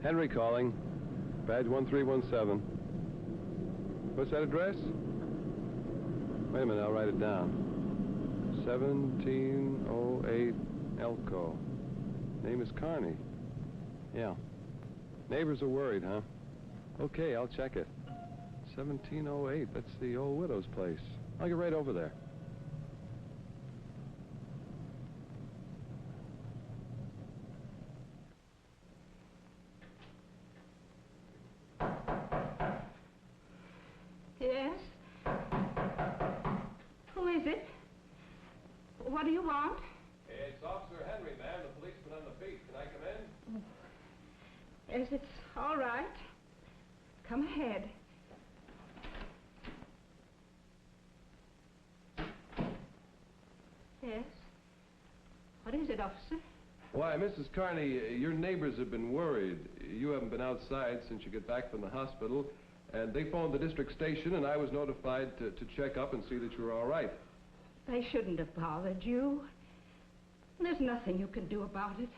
Henry calling. Badge 1317. What's that address? Wait a minute, I'll write it down. 1708 Elko. Name is Carney. Yeah. Neighbors are worried, huh? Okay, I'll check it. 1708, that's the old widow's place. I'll get right over there. Yes? Who is it? What do you want? It's Officer Henry, ma'am, the policeman on the beat. Can I come in? Yes, it's all right. Come ahead. Yes? What is it, officer? Why, Mrs. Carney, your neighbors have been worried. You haven't been outside since you got back from the hospital, and they phoned the district station, and I was notified to check up and see that you were all right. They shouldn't have bothered you. There's nothing you can do about it.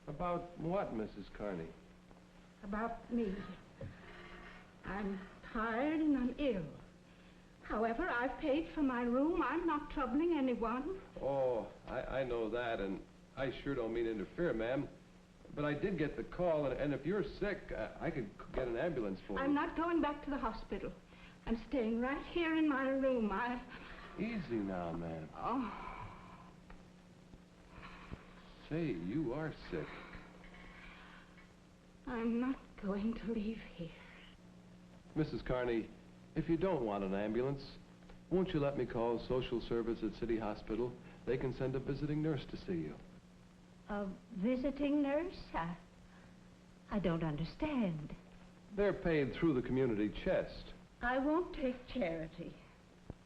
About what, Mrs. Carney? About me. I'm tired and I'm ill. However, I've paid for my room. I'm not troubling anyone. Oh, I know that, and I sure don't mean to interfere, ma'am. But I did get the call, and if you're sick, I could get an ambulance for you. I'm not going back to the hospital. I'm staying right here in my room. Easy now, ma'am. Oh. Say, you are sick. I'm not going to leave here. Mrs. Carney, if you don't want an ambulance, won't you let me call social service at City Hospital? They can send a visiting nurse to see you. A visiting nurse? I don't understand. They're paid through the community chest. I won't take charity.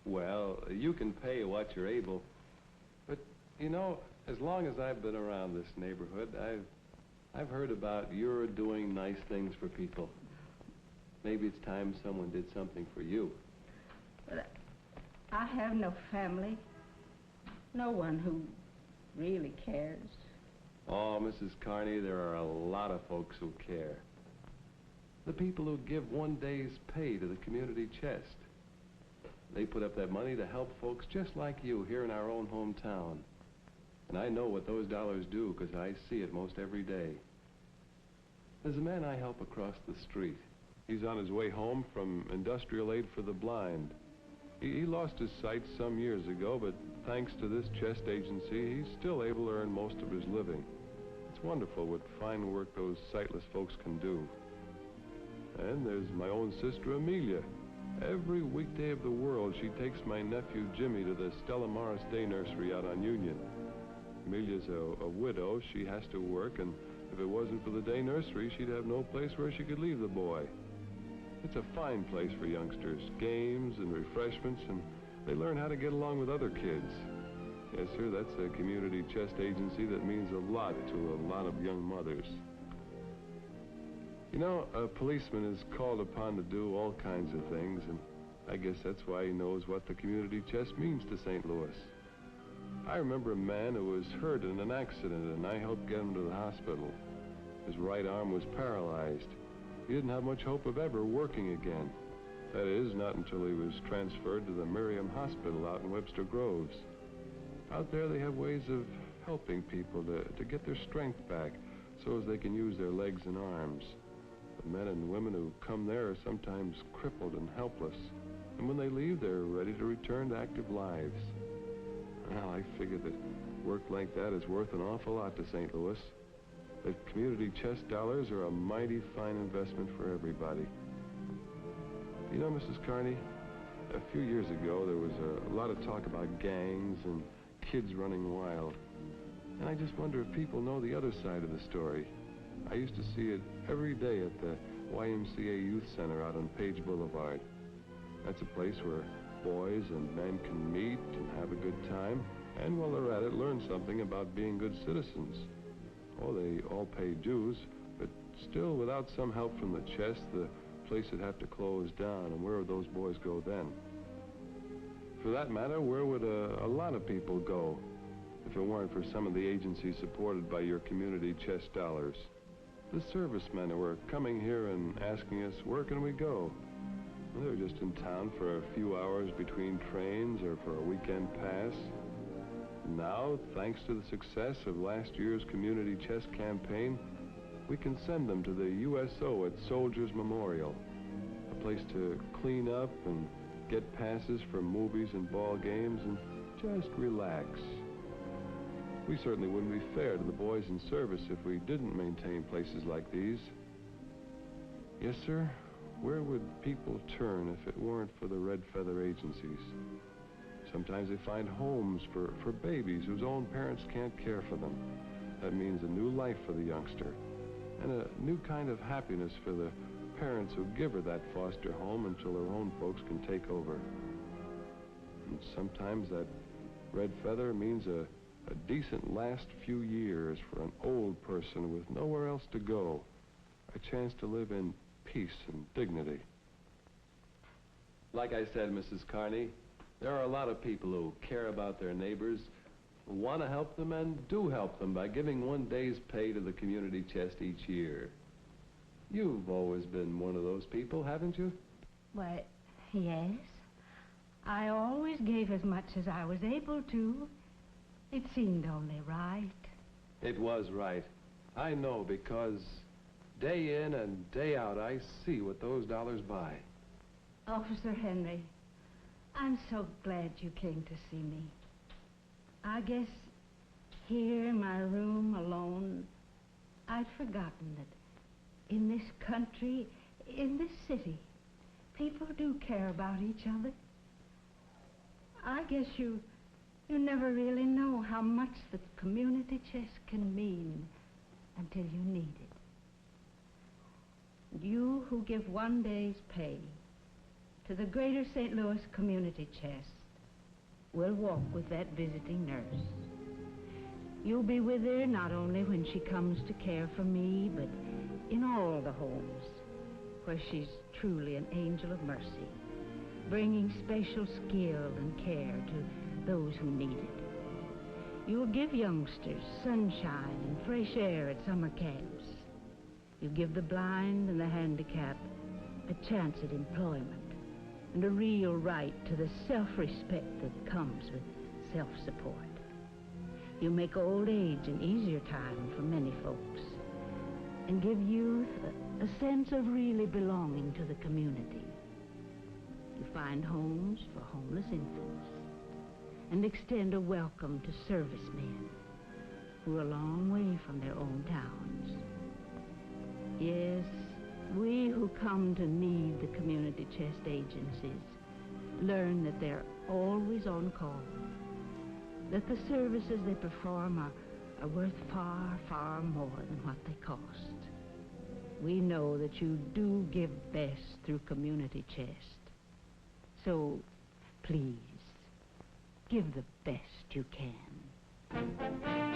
Well, you can pay what you're able. But, you know, as long as I've been around this neighborhood, I've heard about you're doing nice things for people. Maybe it's time someone did something for you. But I have no family. No one who really cares. Oh, Mrs. Carney, there are a lot of folks who care. The people who give one day's pay to the community chest. They put up that money to help folks just like you here in our own hometown. And I know what those dollars do because I see it most every day. There's a man I help across the street. He's on his way home from Industrial Aid for the Blind. He lost his sight some years ago, but thanks to this chest agency, he's still able to earn most of his living. It's wonderful what fine work those sightless folks can do. And there's my own sister, Amelia. Every weekday of the world, she takes my nephew, Jimmy, to the Stella Morris Day Nursery out on Union. Amelia's a widow. She has to work, and if it wasn't for the day nursery, she'd have no place where she could leave the boy. It's a fine place for youngsters. Games and refreshments, and they learn how to get along with other kids. Yes, sir, that's a community chest agency that means a lot to a lot of young mothers. You know, a policeman is called upon to do all kinds of things, and I guess that's why he knows what the community chest means to St. Louis. I remember a man who was hurt in an accident, and I helped get him to the hospital. His right arm was paralyzed. He didn't have much hope of ever working again. That is, not until he was transferred to the Miriam Hospital out in Webster Groves. Out there they have ways of helping people to get their strength back so as they can use their legs and arms. The men and women who come there are sometimes crippled and helpless, and when they leave, they're ready to return to active lives. Well, I figure that work like that is worth an awful lot to St. Louis. The community chest dollars are a mighty fine investment for everybody. You know, Mrs. Carney, a few years ago, there was a lot of talk about gangs and kids running wild. And I just wonder if people know the other side of the story. I used to see it every day at the YMCA Youth Center out on Page Boulevard. That's a place where boys and men can meet and have a good time, and while they're at it, learn something about being good citizens. Oh, they all pay dues, but still, without some help from the chest, the place would have to close down, and where would those boys go then? For that matter, where would a lot of people go if it weren't for some of the agencies supported by your community chest dollars? The servicemen who were coming here and asking us, where can we go? Well, they were just in town for a few hours between trains or for a weekend pass. Now, thanks to the success of last year's community chess campaign, we can send them to the USO at Soldiers Memorial, a place to clean up and get passes for movies and ball games and just relax. We certainly wouldn't be fair to the boys in service if we didn't maintain places like these. Yes, sir, where would people turn if it weren't for the red feather agencies? Sometimes they find homes for babies whose own parents can't care for them. That means a new life for the youngster, and a new kind of happiness for the parents who give her that foster home until her own folks can take over. And sometimes that red feather means a decent last few years for an old person with nowhere else to go, a chance to live in peace and dignity. Like I said, Mrs. Carney, there are a lot of people who care about their neighbors, who want to help them and do help them by giving one day's pay to the community chest each year. You've always been one of those people, haven't you? Why, yes. I always gave as much as I was able to. It seemed only right. It was right. I know, because day in and day out I see what those dollars buy. Officer Henry, I'm so glad you came to see me. I guess here in my room alone, I'd forgotten that in this country, in this city, people do care about each other. I guess you never really know how much the community chest can mean until you need it. You who give one day's pay to the Greater St. Louis Community Chest will walk with that visiting nurse. You'll be with her not only when she comes to care for me, but in all the homes where she's truly an angel of mercy, bringing special skill and care to those who need it. You'll give youngsters sunshine and fresh air at summer camps. You give the blind and the handicapped a chance at employment and a real right to the self-respect that comes with self-support. You make old age an easier time for many folks and give youth a sense of really belonging to the community. You find homes for homeless infants and extend a welcome to servicemen who are a long way from their own towns. Yes, we who come to need the community chest agencies learn that they're always on call, that the services they perform are worth far, far more than what they cost. We know that you do give best through community chest. So, please, give the best you can.